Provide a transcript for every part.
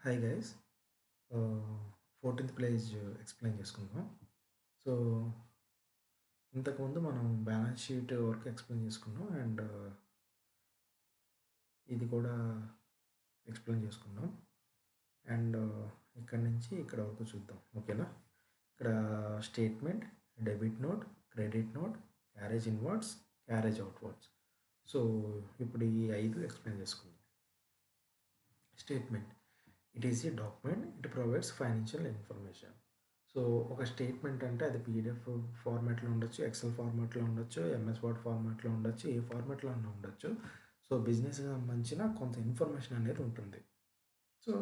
Hi guys. 14th page explain చేసుకుందాం. So ఇంతకుముందు మనం బ్యాలెన్స్ షీట్ వరకు ఎక్స్ప్లెయిన్ చేసుకున్నాం అండ్ ఇది కూడా ఎక్స్ప్లెయిన్ చేసుకున్నాం అండ్ ఇక్కడ నుంచి ఇక్కడ వరకు చూద్దాం. ఓకేనా? ఇక్కడ statement, debit note, credit note, carriage inwards, carriage outwards. So ఇప్పుడు ఈ 5 ఎక్స్ప్లెయిన్ చేసుకుందాం. Statement, it is a document, it provides financial information. So ఒక స్టేట్మెంట్ అంటే అది పీడిఎఫ్ ఫార్మాట్లో ఉండొచ్చు, ఎక్సెల్ ఫార్మాట్లో ఉండొచ్చు, ఎంఎస్ వర్డ్ ఫార్మాట్లో ఉండొచ్చు, ఏ ఫార్మాట్లో అన్నా ఉండొచ్చు. సో బిజినెస్కి సంబంధించిన కొంత ఇన్ఫర్మేషన్ అనేది ఉంటుంది. సో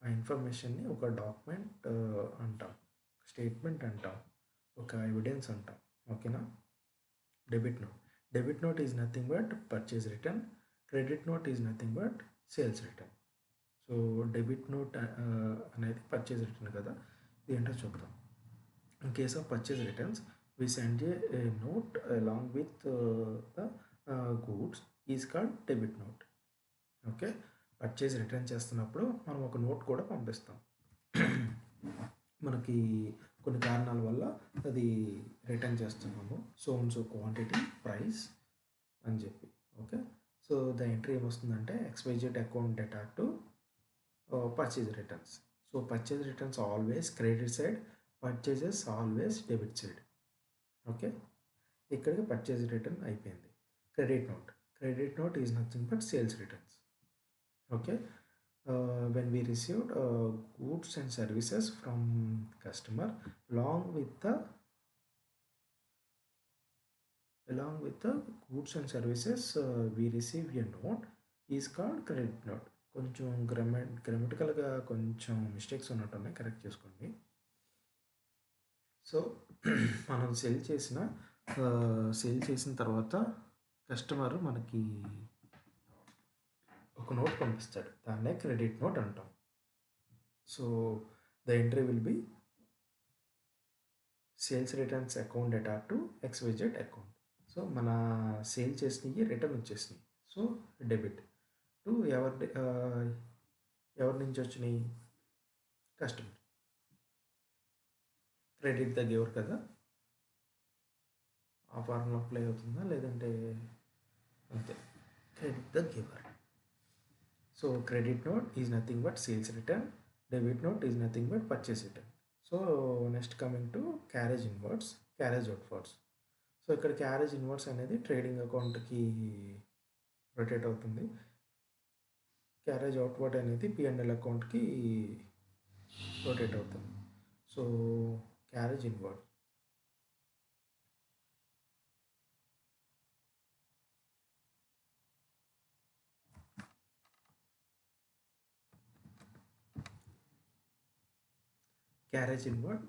ఆ ఇన్ఫర్మేషన్ని ఒక డాక్యుమెంట్ అంటాం, స్టేట్మెంట్ అంటాం, ఒక ఎవిడెన్స్ అంటాం. ఓకేనా? Debit note, debit note is nothing but purchase return, credit note is nothing but sales return. So debit note అనేది పర్చేజ్ రిటర్న్ కదా, ఇది ఏంటో చూద్దాం. In case of purchase returns we send a note along with the goods is called debit note. Okay, purchase return చేస్తున్నప్పుడు మనం ఒక note కూడా పంపిస్తాం. మనకి కొన్ని కారణాల వల్ల అది రిటర్న్ చేస్తున్నాము, సో క్వాంటిటీ, ప్రైస్ అని చెప్పి. ఓకే, సో ద ఎంట్రీ ఏమొస్తుందంటే XYZ account data to purchase returns. So purchase returns always credit side, purchases always debit side. Okay, ఇక్కడికి పర్చేజ్ రిటర్న్ అయిపోయింది. Credit note, credit note is nothing but sales returns. Okay, when we received goods and services from customer along with the goods and services we receive a note is called credit note. కొంచెం గ్రామటికల్గా కొంచెం mistakes ఉన్నట్టున్నాయి, correct చేసుకోండి. So మనం sale చేసిన తర్వాత customer మనకి ఒక note పంపిస్తాడు, దాన్నే క్రెడిట్ నోట్ అంటాం. So the entry will be sales returns account data to XYZ account. So మన సేల్ చేసినవి రిటర్న్ వచ్చేసినాయి. సో డెబిట్ టు ఎవరి నుంచి వచ్చినాయి? కస్టమర్. క్రెడిట్ ద గివర్ కదా, ఆ ఫార్ములా అప్లై అవుతుందా లేదంటే అంతే, credit the giver. So credit note is nothing but sales return, debit note is nothing but purchase return. So next coming to carriage inwards, carriage outwards. So ఇక్కడ carriage inwards అనేది trading అకౌంట్కి rotate అవుతుంది, carriage outward అనేది P&L అకౌంట్కి rotate అవుతుంది. So carriage inward, carriage inward,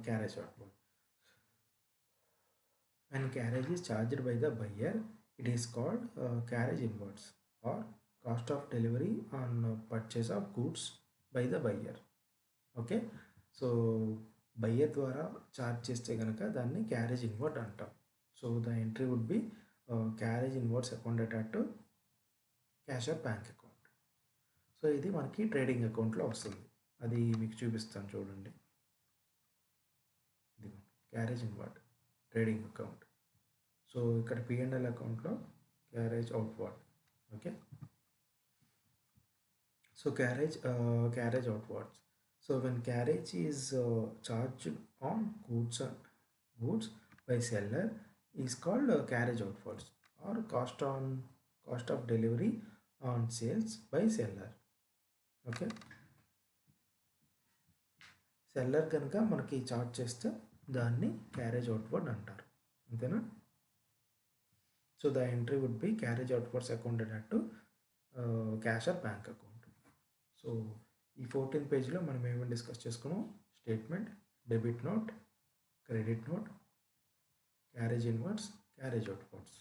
carriage outward. When carriage is charged by the buyer, it is called carriage inwards or cost of delivery on purchase of goods by the buyer. Okay, so buyer ద్వారా charge చేస్తే కనుక దాన్ని carriage inward అంటాం. So the entry would be carriage inwards account data to cash of bank account. So ఇది మనకి trading అకౌంట్లో వస్తుంది, అది మీకు చూపిస్తాను చూడండి. ఇది carriage inward trading account. So ఇక్కడ P&L అకౌంట్లో carriage outward. Okay, so carriage outwards. So when carriage is charged on goods by seller is called carriage outwards or cost of delivery on sales by seller. Okay, seller కనుక మనకి charge చేస్తే దాన్ని carriage outward అంటారు, అంతేనా? So the entry would be carriage outwards account to cash or bank account. So ఈ 14th పేజ్లో మనం ఏమేమి డిస్కస్ చేసుకున్నాం? Statement, debit note, credit note, carriage inwards, carriage outwards.